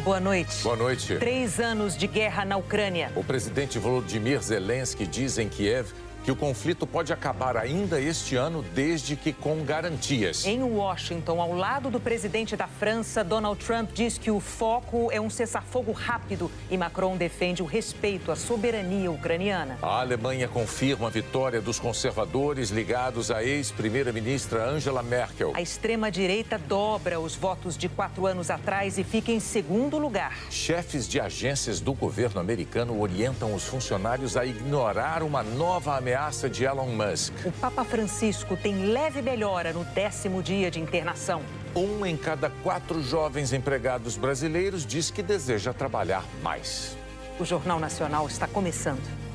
Boa noite. Boa noite. 3 anos de guerra na Ucrânia. O presidente Volodymyr Zelensky diz em Kiev que o conflito pode acabar ainda este ano, desde que com garantias. Em Washington, ao lado do presidente da França, Donald Trump diz que o foco é um cessar-fogo rápido e Macron defende o respeito à soberania ucraniana. A Alemanha confirma a vitória dos conservadores ligados à ex-primeira-ministra Angela Merkel. A extrema-direita dobra os votos de 4 anos atrás e fica em segundo lugar. Chefes de agências do governo americano orientam os funcionários a ignorar uma nova ameaça de Elon Musk. O Papa Francisco tem leve melhora no 10º dia de internação. 1 em cada 4 jovens empregados brasileiros diz que deseja trabalhar mais. O Jornal Nacional está começando.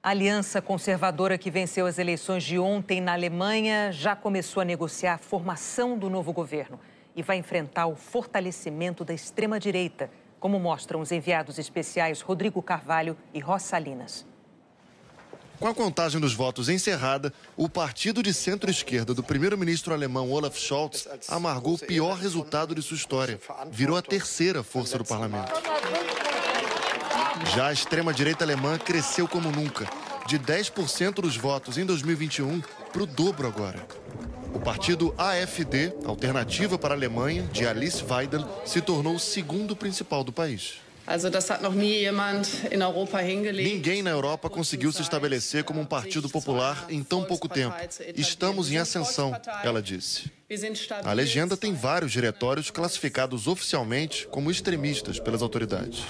A aliança conservadora que venceu as eleições de ontem na Alemanha já começou a negociar a formação do novo governo e vai enfrentar o fortalecimento da extrema-direita, como mostram os enviados especiais Rodrigo Carvalho e Ross Salinas. Com a contagem dos votos encerrada, o partido de centro-esquerda do primeiro-ministro alemão Olaf Scholz amargou o pior resultado de sua história. Virou a terceira força do parlamento. Já a extrema-direita alemã cresceu como nunca, de 10% dos votos em 2021 para o dobro agora. O partido AfD, Alternativa para a Alemanha, de Alice Weidel, se tornou o segundo principal do país. Ninguém na Europa conseguiu se estabelecer como um partido popular em tão pouco tempo. Estamos em ascensão, ela disse. A legenda tem vários diretórios classificados oficialmente como extremistas pelas autoridades.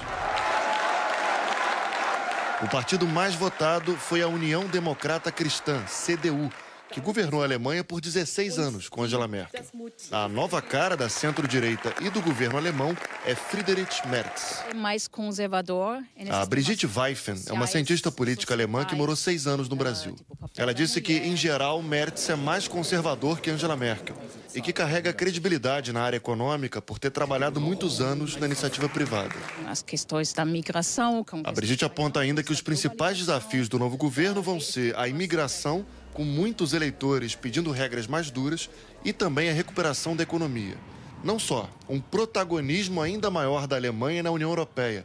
O partido mais votado foi a União Democrata Cristã, CDU, que governou a Alemanha por 16 anos com Angela Merkel. A nova cara da centro-direita e do governo alemão é Friedrich Merz. Mais conservador. A Brigitte Weifen é uma cientista política alemã que morou 6 anos no Brasil. Ela disse que, em geral, Merz é mais conservador que Angela Merkel e que carrega credibilidade na área econômica por ter trabalhado muitos anos na iniciativa privada. As questões da migração. A Brigitte aponta ainda que os principais desafios do novo governo vão ser a imigração, com muitos eleitores pedindo regras mais duras, e também a recuperação da economia. Não só, um protagonismo ainda maior da Alemanha na União Europeia,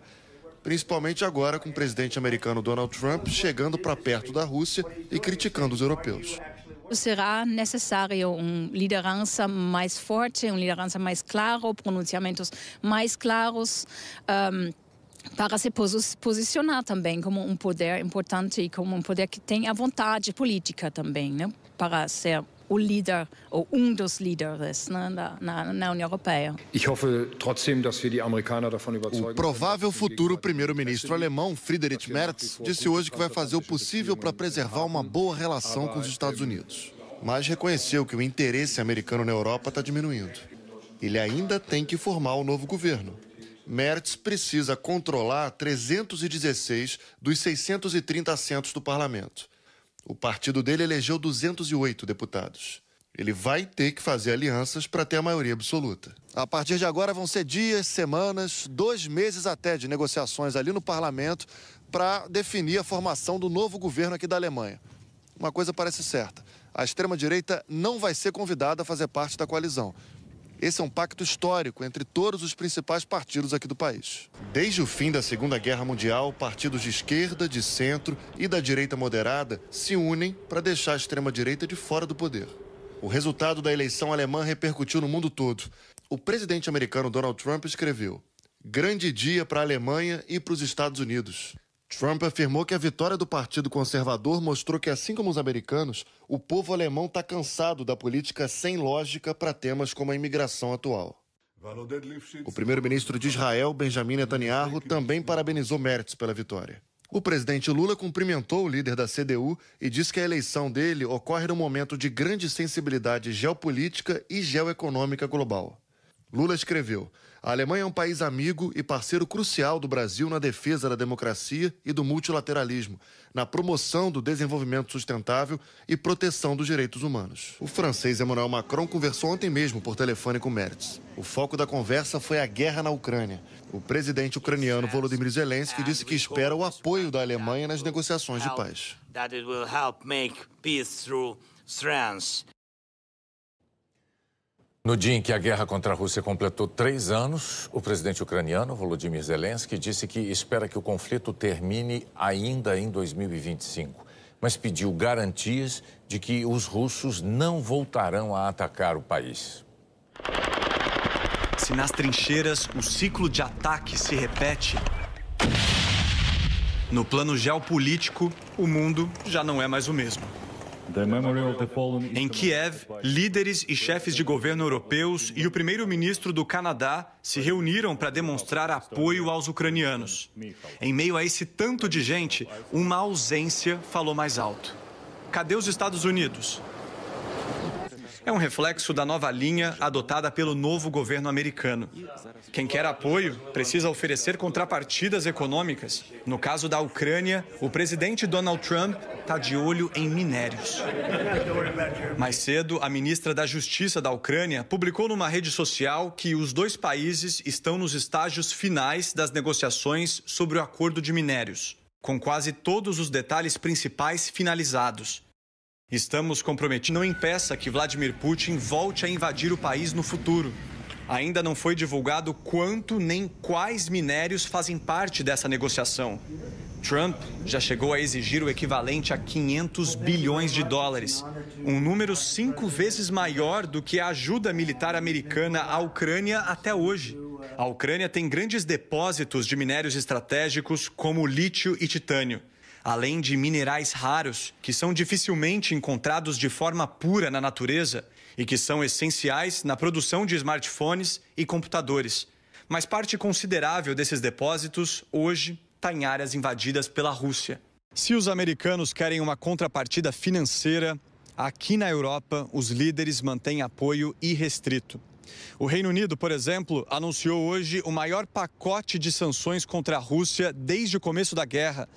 principalmente agora com o presidente americano Donald Trump chegando para perto da Rússia e criticando os europeus. Será necessário uma liderança mais forte, uma liderança mais clara, pronunciamentos mais claros, para se posicionar também como um poder importante e como um poder que tem a vontade política também, né? Para ser o líder ou um dos líderes, né, na União Europeia. O provável futuro primeiro-ministro alemão, Friedrich Merz, disse hoje que vai fazer o possível para preservar uma boa relação com os Estados Unidos. Mas reconheceu que o interesse americano na Europa está diminuindo. Ele ainda tem que formar o novo governo. Merz precisa controlar 316 dos 630 assentos do parlamento. O partido dele elegeu 208 deputados. Ele vai ter que fazer alianças para ter a maioria absoluta. A partir de agora vão ser dias, semanas, 2 meses até de negociações ali no parlamento para definir a formação do novo governo aqui da Alemanha. Uma coisa parece certa: a extrema-direita não vai ser convidada a fazer parte da coalizão. Esse é um pacto histórico entre todos os principais partidos aqui do país. Desde o fim da Segunda Guerra Mundial, partidos de esquerda, de centro e da direita moderada se unem para deixar a extrema-direita de fora do poder. O resultado da eleição alemã repercutiu no mundo todo. O presidente americano Donald Trump escreveu: "Grande dia para a Alemanha e para os Estados Unidos." Trump afirmou que a vitória do Partido Conservador mostrou que, assim como os americanos, o povo alemão está cansado da política sem lógica para temas como a imigração atual. O primeiro-ministro de Israel, Benjamin Netanyahu, também parabenizou Merz pela vitória. O presidente Lula cumprimentou o líder da CDU e disse que a eleição dele ocorre num momento de grande sensibilidade geopolítica e geoeconômica global. Lula escreveu: a Alemanha é um país amigo e parceiro crucial do Brasil na defesa da democracia e do multilateralismo, na promoção do desenvolvimento sustentável e proteção dos direitos humanos. O francês Emmanuel Macron conversou ontem mesmo por telefone com Merz. O foco da conversa foi a guerra na Ucrânia. O presidente ucraniano Volodymyr Zelensky disse que espera o apoio da Alemanha nas negociações de paz. No dia em que a guerra contra a Rússia completou 3 anos, o presidente ucraniano, Volodymyr Zelensky, disse que espera que o conflito termine ainda em 2025, mas pediu garantias de que os russos não voltarão a atacar o país. Se nas trincheiras o ciclo de ataque se repete, no plano geopolítico, o mundo já não é mais o mesmo. Em Kiev, líderes e chefes de governo europeus e o primeiro-ministro do Canadá se reuniram para demonstrar apoio aos ucranianos. Em meio a esse tanto de gente, uma ausência falou mais alto. Cadê os Estados Unidos? É um reflexo da nova linha adotada pelo novo governo americano. Quem quer apoio precisa oferecer contrapartidas econômicas. No caso da Ucrânia, o presidente Donald Trump está de olho em minérios. Mais cedo, a ministra da Justiça da Ucrânia publicou numa rede social que os dois países estão nos estágios finais das negociações sobre o acordo de minérios, com quase todos os detalhes principais finalizados. Estamos comprometidos. Não impeça que Vladimir Putin volte a invadir o país no futuro. Ainda não foi divulgado quanto nem quais minérios fazem parte dessa negociação. Trump já chegou a exigir o equivalente a 500 bilhões de dólares, um número 5 vezes maior do que a ajuda militar americana à Ucrânia até hoje. A Ucrânia tem grandes depósitos de minérios estratégicos como lítio e titânio, além de minerais raros que são dificilmente encontrados de forma pura na natureza e que são essenciais na produção de smartphones e computadores. Mas parte considerável desses depósitos hoje está em áreas invadidas pela Rússia. Se os americanos querem uma contrapartida financeira, aqui na Europa os líderes mantêm apoio irrestrito. O Reino Unido, por exemplo, anunciou hoje o maior pacote de sanções contra a Rússia desde o começo da guerra.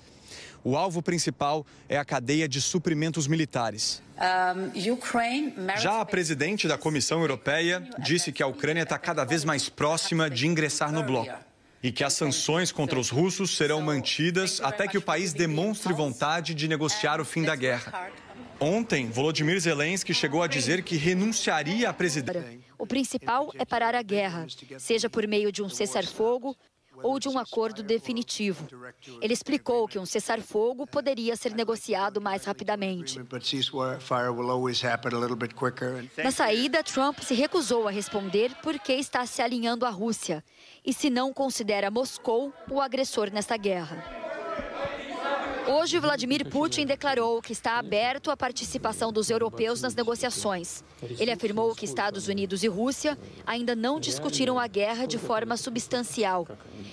O alvo principal é a cadeia de suprimentos militares. Já a presidente da Comissão Europeia disse que a Ucrânia está cada vez mais próxima de ingressar no bloco e que as sanções contra os russos serão mantidas até que o país demonstre vontade de negociar o fim da guerra. Ontem, Volodymyr Zelensky chegou a dizer que renunciaria à presidência. O principal é parar a guerra, seja por meio de um cessar-fogo ou de um acordo definitivo. Ele explicou que um cessar-fogo poderia ser negociado mais rapidamente. Na saída, Trump se recusou a responder por que está se alinhando à Rússia e se não considera Moscou o agressor nesta guerra. Hoje, Vladimir Putin declarou que está aberto à participação dos europeus nas negociações. Ele afirmou que Estados Unidos e Rússia ainda não discutiram a guerra de forma substancial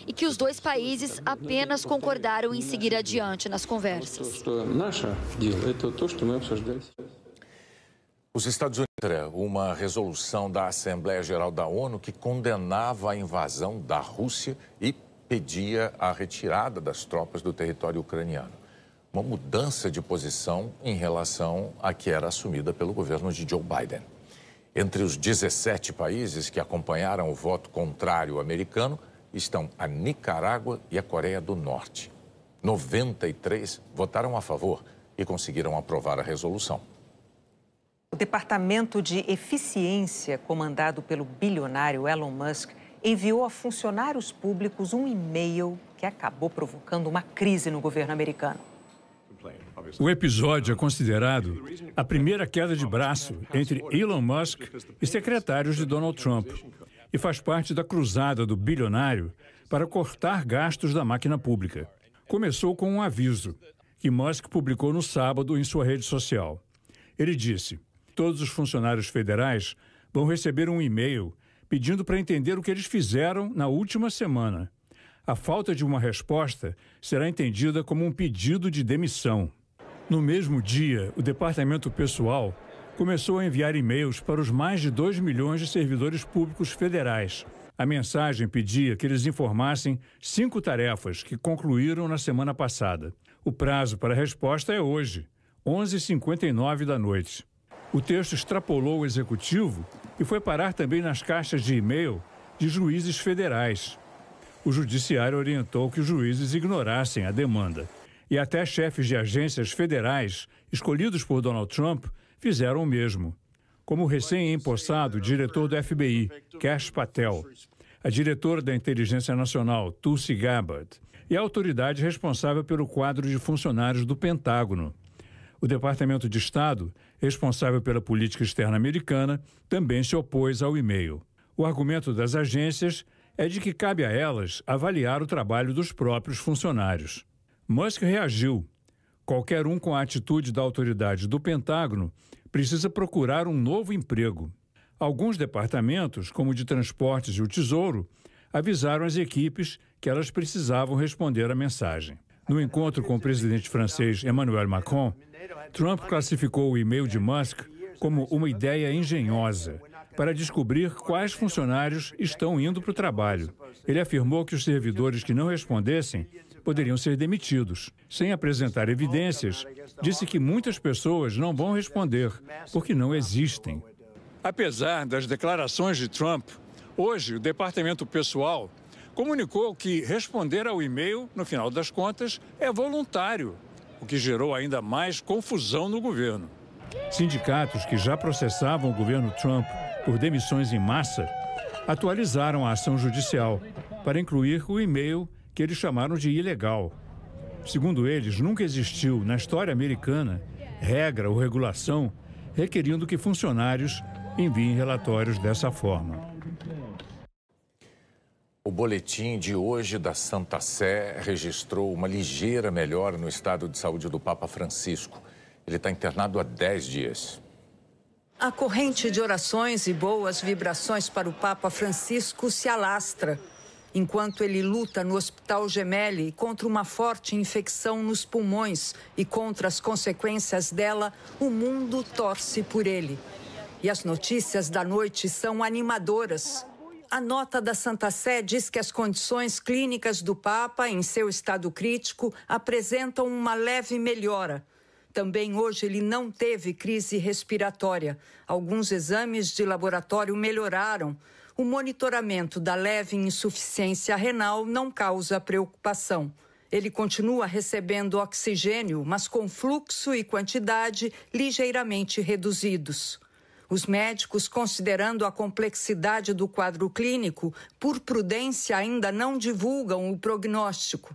e que os dois países apenas concordaram em seguir adiante nas conversas. Os Estados Unidos, uma resolução da Assembleia Geral da ONU que condenava a invasão da Rússia e pedia a retirada das tropas do território ucraniano. Uma mudança de posição em relação à que era assumida pelo governo de Joe Biden. Entre os 17 países que acompanharam o voto contrário americano estão a Nicarágua e a Coreia do Norte. 93 votaram a favor e conseguiram aprovar a resolução. O Departamento de Eficiência, comandado pelo bilionário Elon Musk, enviou a funcionários públicos um e-mail que acabou provocando uma crise no governo americano. O episódio é considerado a primeira queda de braço entre Elon Musk e secretários de Donald Trump e faz parte da cruzada do bilionário para cortar gastos da máquina pública. Começou com um aviso que Musk publicou no sábado em sua rede social. Ele disse: todos os funcionários federais vão receber um e-mail pedindo para entender o que eles fizeram na última semana. A falta de uma resposta será entendida como um pedido de demissão. No mesmo dia, o Departamento Pessoal começou a enviar e-mails para os mais de 2 milhões de servidores públicos federais. A mensagem pedia que eles informassem 5 tarefas que concluíram na semana passada. O prazo para a resposta é hoje, 11h59 da noite. O texto extrapolou o executivo e foi parar também nas caixas de e-mail de juízes federais. O judiciário orientou que os juízes ignorassem a demanda. E até chefes de agências federais escolhidos por Donald Trump fizeram o mesmo. Como o recém-empossado diretor do FBI, Kash Patel, a diretora da Inteligência Nacional, Tulsi Gabbard, e a autoridade responsável pelo quadro de funcionários do Pentágono. O Departamento de Estado, responsável pela política externa americana, também se opôs ao e-mail. O argumento das agências é de que cabe a elas avaliar o trabalho dos próprios funcionários. Musk reagiu. Qualquer um com a atitude da autoridade do Pentágono precisa procurar um novo emprego. Alguns departamentos, como o de Transportes e o Tesouro, avisaram as equipes que elas precisavam responder à mensagem. No encontro com o presidente francês Emmanuel Macron, Trump classificou o e-mail de Musk como uma ideia engenhosa para descobrir quais funcionários estão indo para o trabalho. Ele afirmou que os servidores que não respondessem poderiam ser demitidos. Sem apresentar evidências, disse que muitas pessoas não vão responder, porque não existem. Apesar das declarações de Trump, hoje o Departamento Pessoal comunicou que responder ao e-mail, no final das contas, é voluntário, o que gerou ainda mais confusão no governo. Sindicatos que já processavam o governo Trump por demissões em massa atualizaram a ação judicial para incluir o e-mail que eles chamaram de ilegal. Segundo eles, nunca existiu na história americana regra ou regulação requerindo que funcionários enviem relatórios dessa forma. O boletim de hoje da Santa Sé registrou uma ligeira melhora no estado de saúde do Papa Francisco. Ele está internado há 10 dias. A corrente de orações e boas vibrações para o Papa Francisco se alastra, enquanto ele luta no Hospital Gemelli contra uma forte infecção nos pulmões e contra as consequências dela, o mundo torce por ele. E as notícias da noite são animadoras. A nota da Santa Sé diz que as condições clínicas do Papa, em seu estado crítico, apresentam uma leve melhora. Também hoje ele não teve crise respiratória. Alguns exames de laboratório melhoraram. O monitoramento da leve insuficiência renal não causa preocupação. Ele continua recebendo oxigênio, mas com fluxo e quantidade ligeiramente reduzidos. Os médicos, considerando a complexidade do quadro clínico, por prudência ainda não divulgam o prognóstico.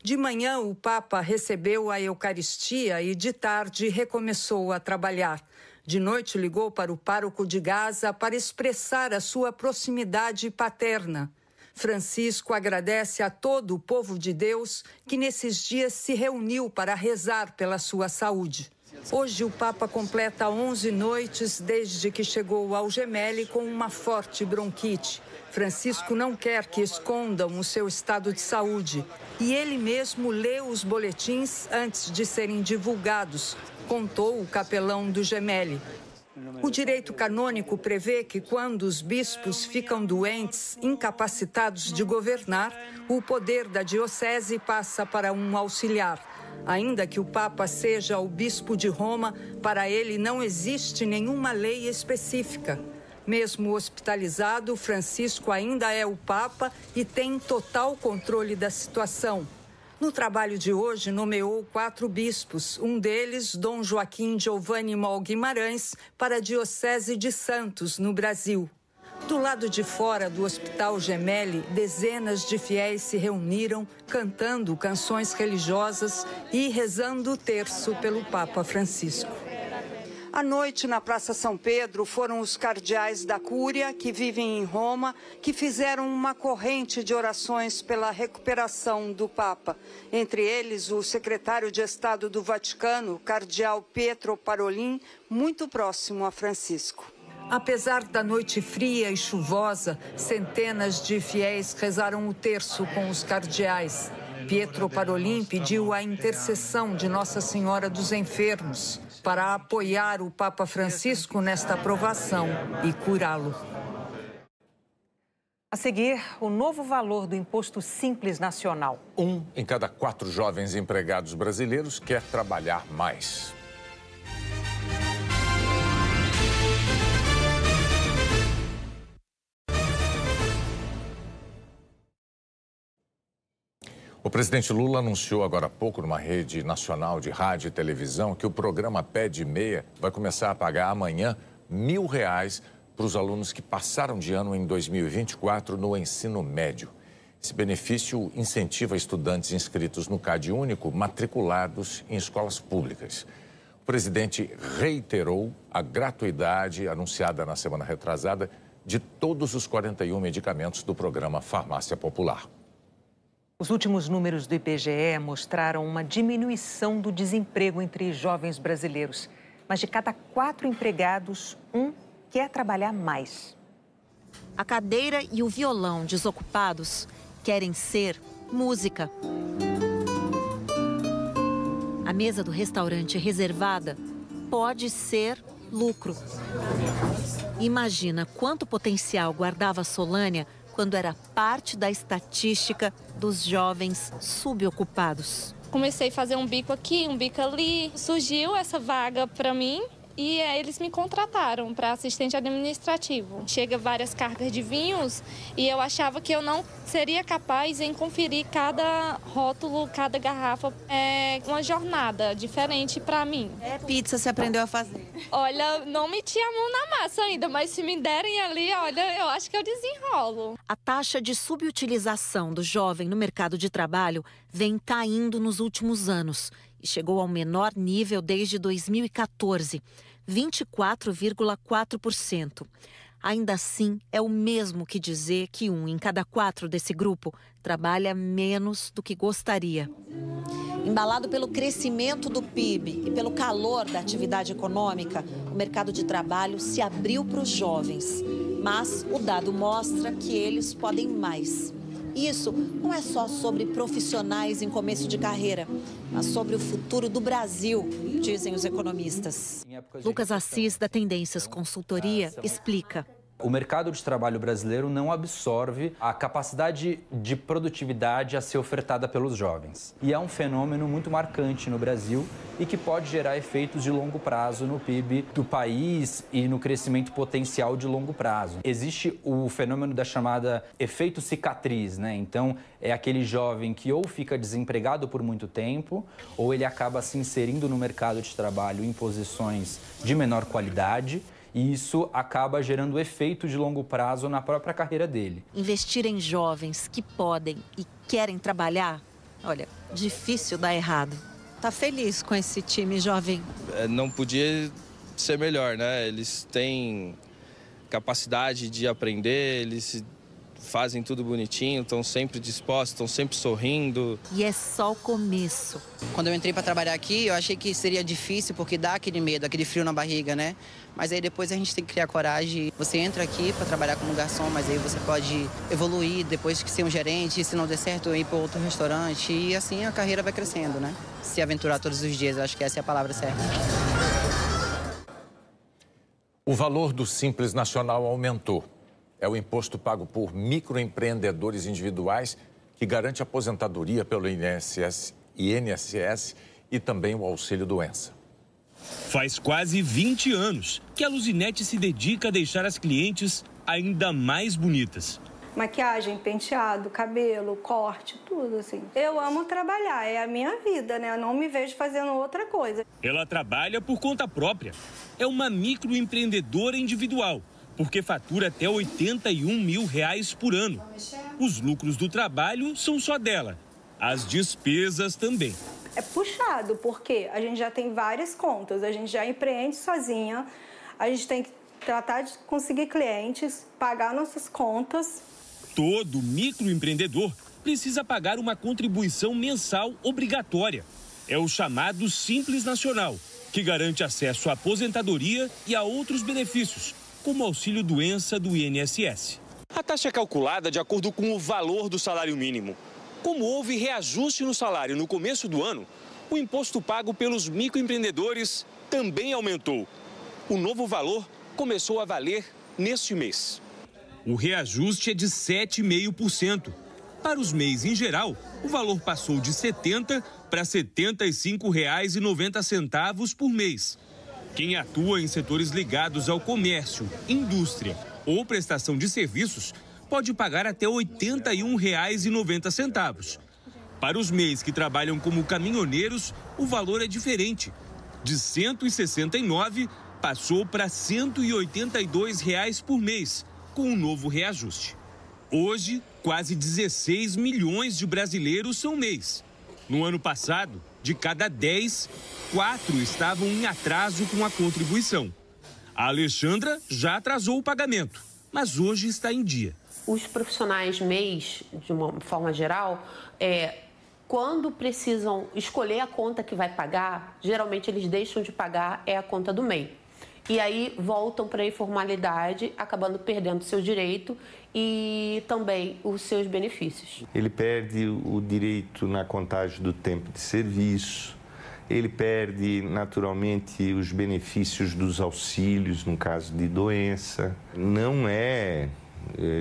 De manhã, o Papa recebeu a Eucaristia e, de tarde, recomeçou a trabalhar. De noite, ligou para o pároco de Gaza para expressar a sua proximidade paterna. Francisco agradece a todo o povo de Deus que, nesses dias, se reuniu para rezar pela sua saúde. Hoje, o Papa completa 11 noites desde que chegou ao Gemelli com uma forte bronquite. Francisco não quer que escondam o seu estado de saúde e ele mesmo lê os boletins antes de serem divulgados, contou o capelão do Gemelli. O direito canônico prevê que quando os bispos ficam doentes, incapacitados de governar, o poder da diocese passa para um auxiliar. Ainda que o Papa seja o bispo de Roma, para ele não existe nenhuma lei específica. Mesmo hospitalizado, Francisco ainda é o Papa e tem total controle da situação. No trabalho de hoje, nomeou 4 bispos, um deles, Dom Joaquim Giovanni Mol Guimarães, para a Diocese de Santos, no Brasil. Do lado de fora do Hospital Gemelli, dezenas de fiéis se reuniram, cantando canções religiosas e rezando o terço pelo Papa Francisco. À noite, na Praça São Pedro, foram os cardeais da Cúria, que vivem em Roma, que fizeram uma corrente de orações pela recuperação do Papa. Entre eles, o secretário de Estado do Vaticano, cardeal Pietro Parolin, muito próximo a Francisco. Apesar da noite fria e chuvosa, centenas de fiéis rezaram o terço com os cardeais. Pietro Parolin pediu a intercessão de Nossa Senhora dos Enfermos. para apoiar o Papa Francisco nesta aprovação e curá-lo. A seguir, o novo valor do Imposto Simples Nacional. 1 em cada 4 jovens empregados brasileiros quer trabalhar mais. O presidente Lula anunciou agora há pouco, numa rede nacional de rádio e televisão, que o programa Pé de Meia vai começar a pagar amanhã R$1.000 para os alunos que passaram de ano em 2024 no ensino médio. Esse benefício incentiva estudantes inscritos no CadÚnico matriculados em escolas públicas. O presidente reiterou a gratuidade anunciada na semana retrasada de todos os 41 medicamentos do programa Farmácia Popular. Os últimos números do IBGE mostraram uma diminuição do desemprego entre jovens brasileiros. Mas de cada 4 empregados, 1 quer trabalhar mais. A cadeira e o violão desocupados querem ser música. A mesa do restaurante reservada pode ser lucro. Imagina quanto potencial guardava a Solânia quando era parte da estatística dos jovens subocupados. Comecei a fazer um bico aqui, um bico ali. Surgiu essa vaga para mim e eles me contrataram para assistente administrativo. Chega várias cargas de vinhos e eu achava que eu não seria capaz em conferir cada rótulo, cada garrafa. É uma jornada diferente para mim. Pizza você aprendeu a fazer? Olha, não meti a mão na massa ainda, mas se me derem ali, olha, eu acho que eu desenrolo. A taxa de subutilização do jovem no mercado de trabalho vem caindo nos últimos anos e chegou ao menor nível desde 2014, 24,4%. Ainda assim, é o mesmo que dizer que 1 em cada 4 desse grupo trabalha menos do que gostaria. Embalado pelo crescimento do PIB e pelo calor da atividade econômica, o mercado de trabalho se abriu para os jovens. Mas o dado mostra que eles podem mais. Isso não é só sobre profissionais em começo de carreira, mas sobre o futuro do Brasil, dizem os economistas. Lucas Assis, da Tendências Consultoria, explica. O mercado de trabalho brasileiro não absorve a capacidade de produtividade a ser ofertada pelos jovens. E é um fenômeno muito marcante no Brasil e que pode gerar efeitos de longo prazo no PIB do país e no crescimento potencial de longo prazo. Existe o fenômeno da chamada efeito cicatriz, né? Então, é aquele jovem que ou fica desempregado por muito tempo ou ele acaba se inserindo no mercado de trabalho em posições de menor qualidade. E isso acaba gerando efeito de longo prazo na própria carreira dele. Investir em jovens que podem e querem trabalhar, olha, difícil dar errado. Tá feliz com esse time jovem? Não podia ser melhor, né? Eles têm capacidade de aprender, eles fazem tudo bonitinho, estão sempre dispostos, estão sempre sorrindo. E é só o começo. Quando eu entrei para trabalhar aqui, eu achei que seria difícil, porque dá aquele medo, aquele frio na barriga, né? Mas aí depois a gente tem que criar coragem. Você entra aqui para trabalhar como garçom, mas aí você pode evoluir depois de ser um gerente, se não der certo, ir para outro restaurante. E assim a carreira vai crescendo, né? Se aventurar todos os dias, eu acho que essa é a palavra certa. O valor do Simples Nacional aumentou. É o imposto pago por microempreendedores individuais que garante aposentadoria pelo INSS e também o auxílio-doença. Faz quase 20 anos que a Luzinete se dedica a deixar as clientes ainda mais bonitas. Maquiagem, penteado, cabelo, corte, tudo assim. Eu amo trabalhar, é a minha vida, né? Eu não me vejo fazendo outra coisa. Ela trabalha por conta própria. É uma microempreendedora individual, porque fatura até R$81 mil por ano. Os lucros do trabalho são só dela, as despesas também. É puxado, porque a gente já tem várias contas, a gente já empreende sozinha, a gente tem que tratar de conseguir clientes, pagar nossas contas. Todo microempreendedor precisa pagar uma contribuição mensal obrigatória. É o chamado Simples Nacional, que garante acesso à aposentadoria e a outros benefícios, como auxílio-doença do INSS. A taxa é calculada de acordo com o valor do salário mínimo. Como houve reajuste no salário no começo do ano, o imposto pago pelos microempreendedores também aumentou. O novo valor começou a valer neste mês. O reajuste é de 7,5%. Para os MEIs em geral, o valor passou de R$ 70 para R$ 75,90 por mês. Quem atua em setores ligados ao comércio, indústria ou prestação de serviços pode pagar até R$ 81,90. Para os MEIs que trabalham como caminhoneiros, o valor é diferente. De R$ 169 passou para R$ 182 por mês, com o novo reajuste. Hoje, quase 16 milhões de brasileiros são MEIs. No ano passado, de cada 10, 4 estavam em atraso com a contribuição. A Alexandra já atrasou o pagamento, mas hoje está em dia. Os profissionais MEIs, de uma forma geral, quando precisam escolher a conta que vai pagar, geralmente eles deixam de pagar a conta do MEI. E aí voltam para a informalidade, acabando perdendo seu direito e também os seus benefícios. Ele perde o direito na contagem do tempo de serviço, ele perde naturalmente os benefícios dos auxílios no caso de doença. Não é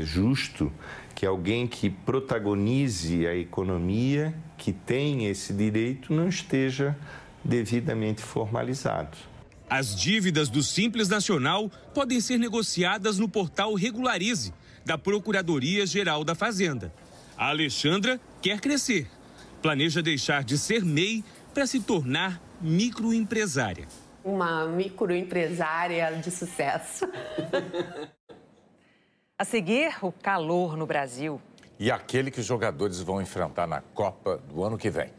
justo que alguém que protagonize a economia, que tem esse direito, não esteja devidamente formalizado. As dívidas do Simples Nacional podem ser negociadas no portal Regularize, da Procuradoria-Geral da Fazenda. A Alexandra quer crescer. Planeja deixar de ser MEI para se tornar microempresária. Uma microempresária de sucesso. A seguir, o calor no Brasil. E aquele que os jogadores vão enfrentar na Copa do ano que vem.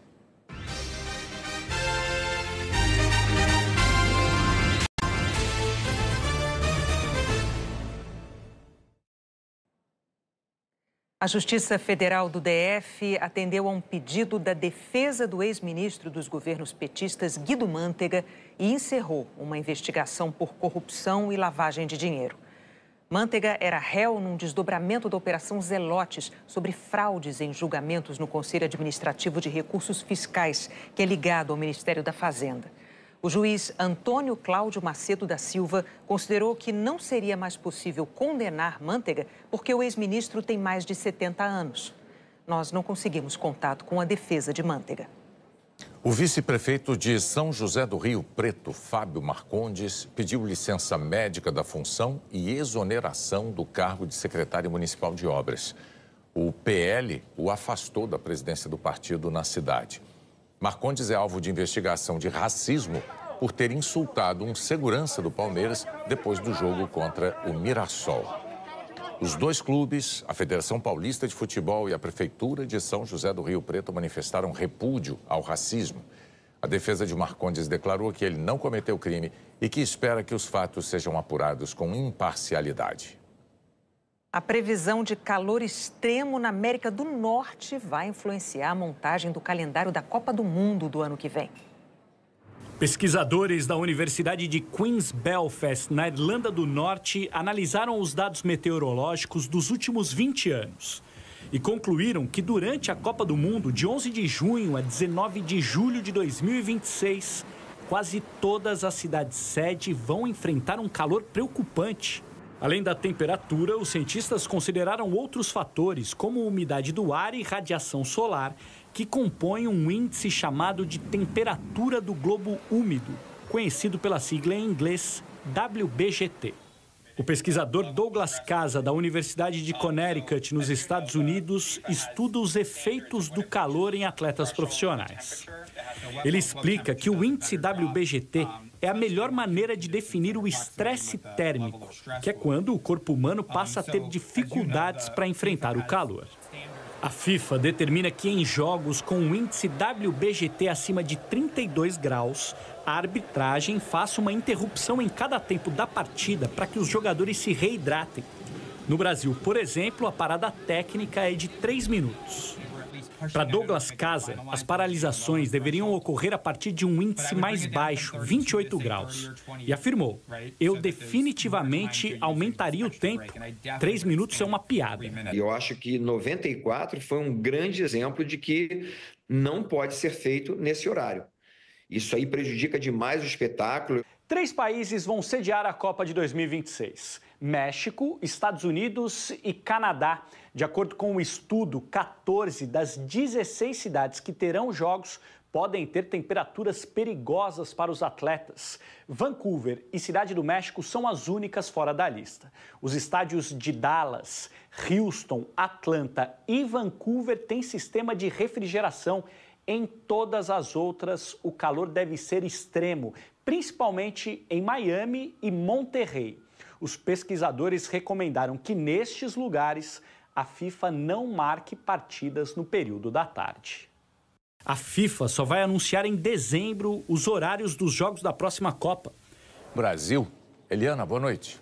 A Justiça Federal do DF atendeu a um pedido da defesa do ex-ministro dos governos petistas, Guido Mantega, e encerrou uma investigação por corrupção e lavagem de dinheiro. Mantega era réu num desdobramento da Operação Zelotes sobre fraudes em julgamentos no Conselho Administrativo de Recursos Fiscais, que é ligado ao Ministério da Fazenda. O juiz Antônio Cláudio Macedo da Silva considerou que não seria mais possível condenar Mantega porque o ex-ministro tem mais de 70 anos. Nós não conseguimos contato com a defesa de Mantega. O vice-prefeito de São José do Rio Preto, Fábio Marcondes, pediu licença médica da função e exoneração do cargo de secretário municipal de obras. O PL o afastou da presidência do partido na cidade. Marcondes é alvo de investigação de racismo por ter insultado um segurança do Palmeiras depois do jogo contra o Mirassol. Os dois clubes, a Federação Paulista de Futebol e a Prefeitura de São José do Rio Preto, manifestaram repúdio ao racismo. A defesa de Marcondes declarou que ele não cometeu crime e que espera que os fatos sejam apurados com imparcialidade. A previsão de calor extremo na América do Norte vai influenciar a montagem do calendário da Copa do Mundo do ano que vem. Pesquisadores da Universidade de Queen's Belfast, na Irlanda do Norte, analisaram os dados meteorológicos dos últimos 20 anos e concluíram que durante a Copa do Mundo, de 11 de junho a 19 de julho de 2026, quase todas as cidades-sede vão enfrentar um calor preocupante. Além da temperatura, os cientistas consideraram outros fatores, como umidade do ar e radiação solar, que compõem um índice chamado de temperatura do globo úmido, conhecido pela sigla em inglês WBGT. O pesquisador Douglas Casa, da Universidade de Connecticut, nos Estados Unidos, estuda os efeitos do calor em atletas profissionais. Ele explica que o índice WBGT é a melhor maneira de definir o estresse térmico, que é quando o corpo humano passa a ter dificuldades para enfrentar o calor. A FIFA determina que em jogos com um índice WBGT acima de 32 graus, a arbitragem faça uma interrupção em cada tempo da partida para que os jogadores se reidratem. No Brasil, por exemplo, a parada técnica é de 3 minutos. Para Douglas Casa, as paralisações deveriam ocorrer a partir de um índice mais baixo, 28 graus. E afirmou, eu definitivamente aumentaria o tempo. 3 minutos é uma piada. E eu acho que 94 foi um grande exemplo de que não pode ser feito nesse horário. Isso aí prejudica demais o espetáculo. 3 países vão sediar a Copa de 2026. México, Estados Unidos e Canadá. De acordo com o estudo, 14 das 16 cidades que terão jogos podem ter temperaturas perigosas para os atletas. Vancouver e Cidade do México são as únicas fora da lista. Os estádios de Dallas, Houston, Atlanta e Vancouver têm sistema de refrigeração. Em todas as outras, o calor deve ser extremo, principalmente em Miami e Monterrey. Os pesquisadores recomendaram que nestes lugares a FIFA não marque partidas no período da tarde. A FIFA só vai anunciar em dezembro os horários dos jogos da próxima Copa. Brasil. Eliana, boa noite.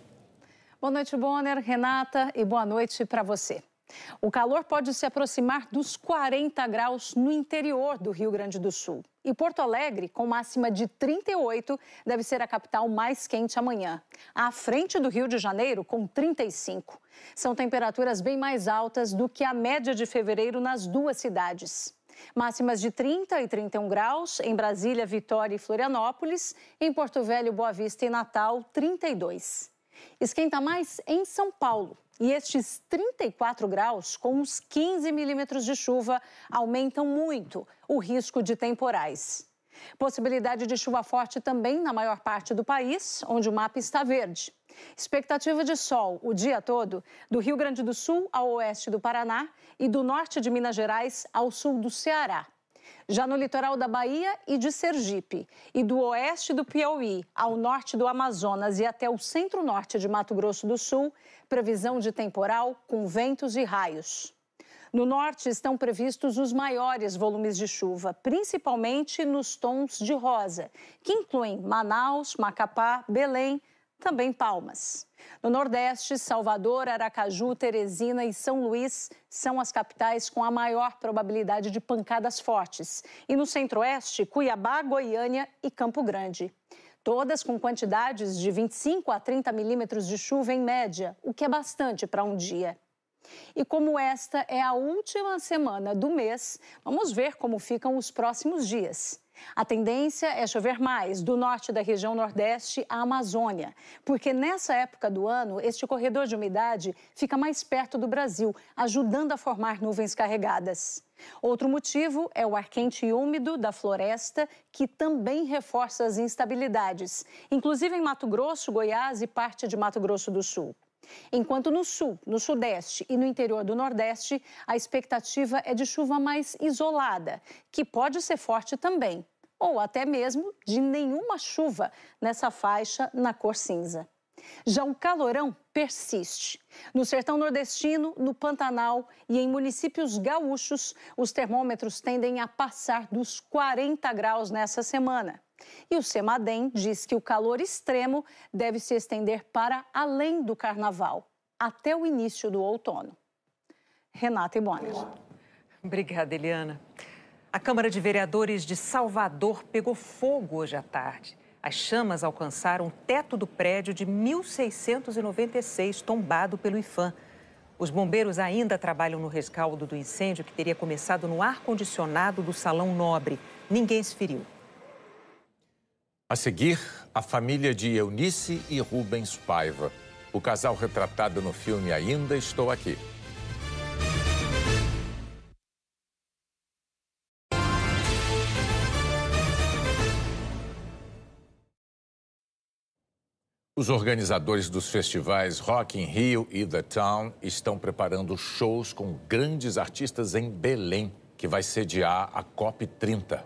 Boa noite, Bonner, Renata, e boa noite para você. O calor pode se aproximar dos 40 graus no interior do Rio Grande do Sul. E Porto Alegre, com máxima de 38, deve ser a capital mais quente amanhã. À frente do Rio de Janeiro, com 35. São temperaturas bem mais altas do que a média de fevereiro nas duas cidades. Máximas de 30 e 31 graus em Brasília, Vitória e Florianópolis. Em Porto Velho, Boa Vista e Natal, 32. Esquenta mais em São Paulo. E estes 34 graus, com uns 15 milímetros de chuva, aumentam muito o risco de temporais. Possibilidade de chuva forte também na maior parte do país, onde o mapa está verde. Expectativa de sol o dia todo, do Rio Grande do Sul ao oeste do Paraná e do norte de Minas Gerais ao sul do Ceará. Já no litoral da Bahia e de Sergipe, e do oeste do Piauí ao norte do Amazonas e até o centro-norte de Mato Grosso do Sul, previsão de temporal com ventos e raios. No norte estão previstos os maiores volumes de chuva, principalmente nos tons de rosa, que incluem Manaus, Macapá, Belém, também Palmas. No Nordeste, Salvador, Aracaju, Teresina e São Luís são as capitais com a maior probabilidade de pancadas fortes. E no Centro-Oeste, Cuiabá, Goiânia e Campo Grande. Todas com quantidades de 25 a 30 milímetros de chuva em média, o que é bastante para um dia. E como esta é a última semana do mês, vamos ver como ficam os próximos dias. A tendência é chover mais do norte da região Nordeste à Amazônia, porque nessa época do ano, este corredor de umidade fica mais perto do Brasil, ajudando a formar nuvens carregadas. Outro motivo é o ar quente e úmido da floresta, que também reforça as instabilidades, inclusive em Mato Grosso, Goiás e parte de Mato Grosso do Sul. Enquanto no sul, no sudeste e no interior do nordeste, a expectativa é de chuva mais isolada, que pode ser forte também, ou até mesmo de nenhuma chuva nessa faixa na cor cinza. Já o calorão persiste. No sertão nordestino, no Pantanal e em municípios gaúchos, os termômetros tendem a passar dos 40 graus nessa semana. E o CEMADEM diz que o calor extremo deve se estender para além do carnaval, até o início do outono. Renata e Bonner. Obrigada, Eliana. A Câmara de Vereadores de Salvador pegou fogo hoje à tarde. As chamas alcançaram o teto do prédio de 1696, tombado pelo IPHAN. Os bombeiros ainda trabalham no rescaldo do incêndio que teria começado no ar-condicionado do Salão Nobre. Ninguém se feriu. A seguir, a família de Eunice e Rubens Paiva. O casal retratado no filme Ainda Estou Aqui. Os organizadores dos festivais Rock in Rio e The Town estão preparando shows com grandes artistas em Belém, que vai sediar a COP30.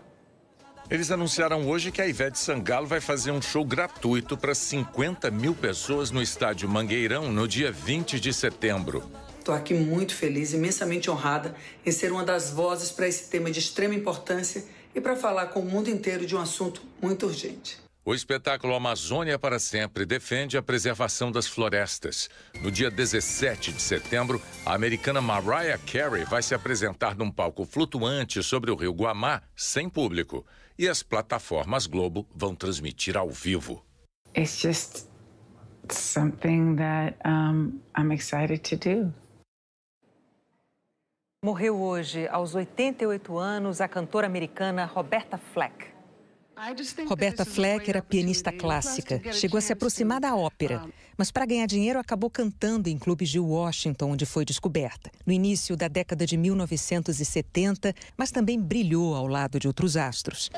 Eles anunciaram hoje que a Ivete Sangalo vai fazer um show gratuito para 50 mil pessoas no estádio Mangueirão no dia 20 de setembro. Estou aqui muito feliz, imensamente honrada em ser uma das vozes para esse tema de extrema importância e para falar com o mundo inteiro de um assunto muito urgente. O espetáculo Amazônia para Sempre defende a preservação das florestas. No dia 17 de setembro, a americana Mariah Carey vai se apresentar num palco flutuante sobre o rio Guamá, sem público. E as plataformas Globo vão transmitir ao vivo. It's just something that I'm excited to do. Morreu hoje, aos 88 anos, a cantora americana Roberta Flack. Roberta Fleck era pianista clássica, chegou a se aproximar da ópera, mas para ganhar dinheiro acabou cantando em clubes de Washington, onde foi descoberta. No início da década de 1970, mas também brilhou ao lado de outros astros.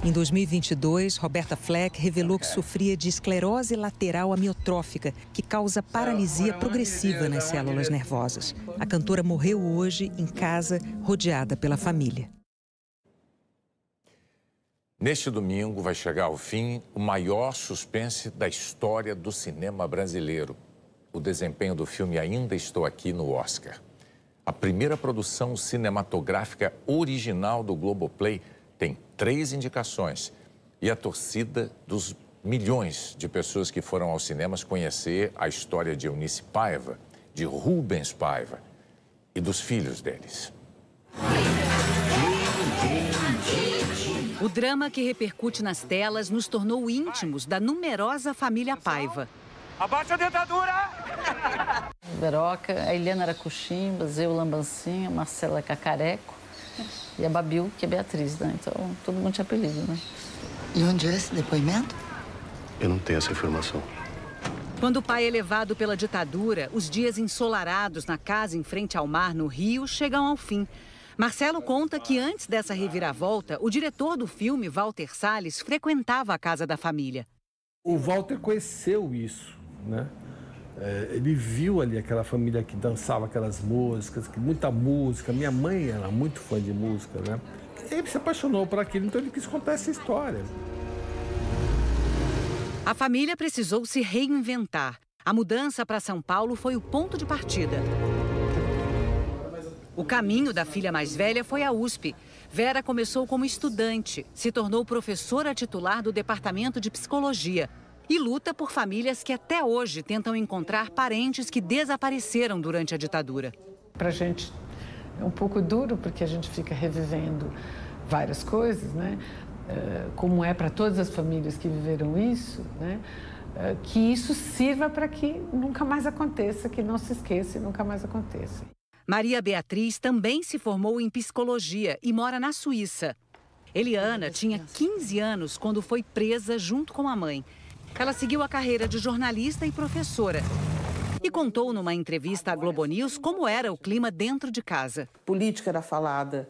Em 2022, Roberta Fleck revelou que sofria de esclerose lateral amiotrófica, que causa paralisia progressiva nas células nervosas. A cantora morreu hoje em casa, rodeada pela família. Neste domingo vai chegar ao fim o maior suspense da história do cinema brasileiro. O desempenho do filme Ainda Estou Aqui no Oscar. A primeira produção cinematográfica original do Globoplay tem 3 indicações e a torcida dos milhões de pessoas que foram aos cinemas conhecer a história de Eunice Paiva, de Rubens Paiva e dos filhos deles. O drama que repercute nas telas nos tornou íntimos da numerosa família Paiva. Abaixa a dentadura! Beroca, a Helena era Cuximbas, eu Lambancinha, Marcela Cacareco. E a Babil, que é Beatriz, né? Então, todo mundo tinha apelido, né? E onde é esse depoimento? Eu não tenho essa informação. Quando o pai é levado pela ditadura, os dias ensolarados na casa em frente ao mar, no Rio, chegam ao fim. Marcelo conta que antes dessa reviravolta, o diretor do filme, Walter Salles, frequentava a casa da família. O Walter conheceu isso, né? Ele viu ali aquela família que dançava aquelas músicas, muita música. Minha mãe era muito fã de música, né? Ele se apaixonou por aquilo, então ele quis contar essa história. A família precisou se reinventar. A mudança para São Paulo foi o ponto de partida. O caminho da filha mais velha foi a USP. Vera começou como estudante, se tornou professora titular do Departamento de Psicologia. E luta por famílias que até hoje tentam encontrar parentes que desapareceram durante a ditadura. Para a gente é um pouco duro, porque a gente fica revivendo várias coisas, né? Como é para todas as famílias que viveram isso, né? Que isso sirva para que nunca mais aconteça, que não se esqueça e nunca mais aconteça. Maria Beatriz também se formou em psicologia e mora na Suíça. Eliana tinha 15 anos quando foi presa junto com a mãe. Ela seguiu a carreira de jornalista e professora e contou numa entrevista à Globo News como era o clima dentro de casa. Política era falada,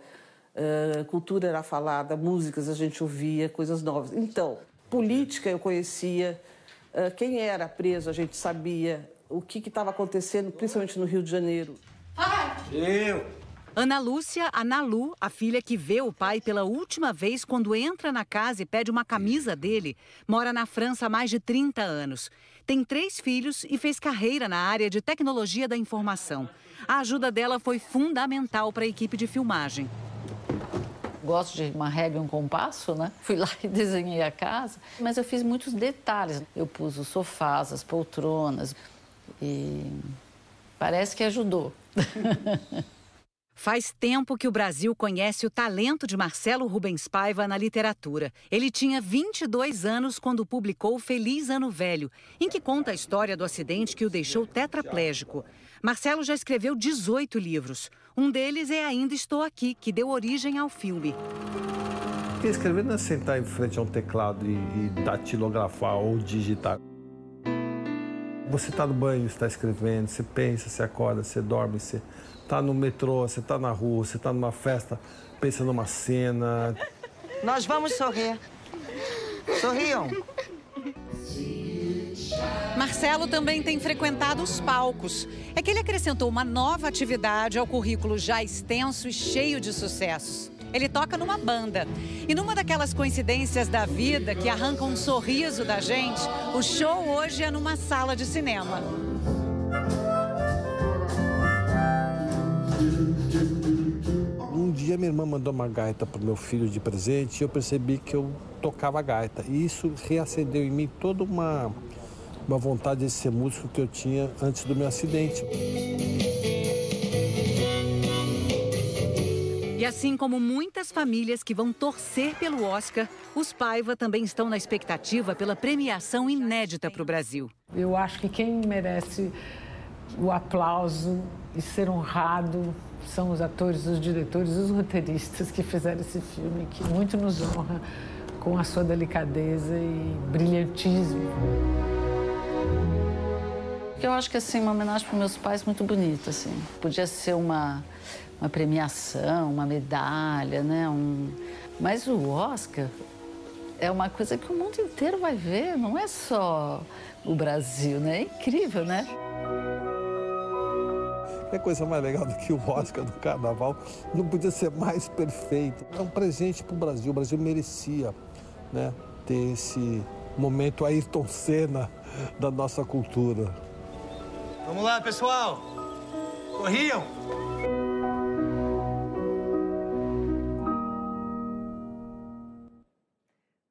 cultura era falada, músicas a gente ouvia, coisas novas. Então, política eu conhecia, quem era preso a gente sabia, o que estava acontecendo, principalmente no Rio de Janeiro. Ana Lúcia, a Nalu, a filha que vê o pai pela última vez quando entra na casa e pede uma camisa dele, mora na França há mais de 30 anos. Tem 3 filhos e fez carreira na área de tecnologia da informação. A ajuda dela foi fundamental para a equipe de filmagem. Gosto de uma régua e um compasso, né? Fui lá e desenhei a casa, mas eu fiz muitos detalhes. Eu pus os sofás, as poltronas e parece que ajudou. Faz tempo que o Brasil conhece o talento de Marcelo Rubens Paiva na literatura. Ele tinha 22 anos quando publicou Feliz Ano Velho, em que conta a história do acidente que o deixou tetraplégico. Marcelo já escreveu 18 livros. Um deles é Ainda Estou Aqui, que deu origem ao filme. Porque escrever não é sentar em frente a um teclado e datilografar ou digitar. Você está no banho, está escrevendo, você pensa, você acorda, você dorme, você está no metrô, você está na rua, você está numa festa, pensa numa cena. Nós vamos sorrir. Sorriam. Marcelo também tem frequentado os palcos. É que ele acrescentou uma nova atividade ao currículo já extenso e cheio de sucessos. Ele toca numa banda. E numa daquelas coincidências da vida que arrancam um sorriso da gente, o show hoje é numa sala de cinema. Um dia minha irmã mandou uma gaita para o meu filho de presente e eu percebi que eu tocava gaita. E isso reacendeu em mim toda uma vontade de ser músico que eu tinha antes do meu acidente. E assim como muitas famílias que vão torcer pelo Oscar, os Paiva também estão na expectativa pela premiação inédita para o Brasil. Eu acho que quem merece o aplauso e ser honrado são os atores, os diretores, os roteiristas que fizeram esse filme, que muito nos honra com a sua delicadeza e brilhantismo. Eu acho que assim, uma homenagem para meus pais muito bonita, assim. Podia ser uma premiação, uma medalha, né? Mas o Oscar é uma coisa que o mundo inteiro vai ver, não é só o Brasil, né? É incrível, né? Que coisa mais legal do que o Oscar do Carnaval, não podia ser mais perfeito. É um presente para o Brasil merecia, né, ter esse momento Ayrton Senna da nossa cultura. Vamos lá, pessoal! Corriam!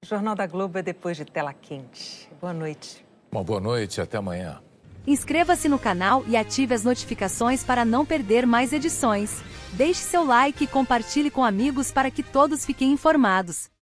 O Jornal da Globo é depois de Tela Quente. Boa noite. Uma boa noite, até amanhã. Inscreva-se no canal e ative as notificações para não perder mais edições. Deixe seu like e compartilhe com amigos para que todos fiquem informados.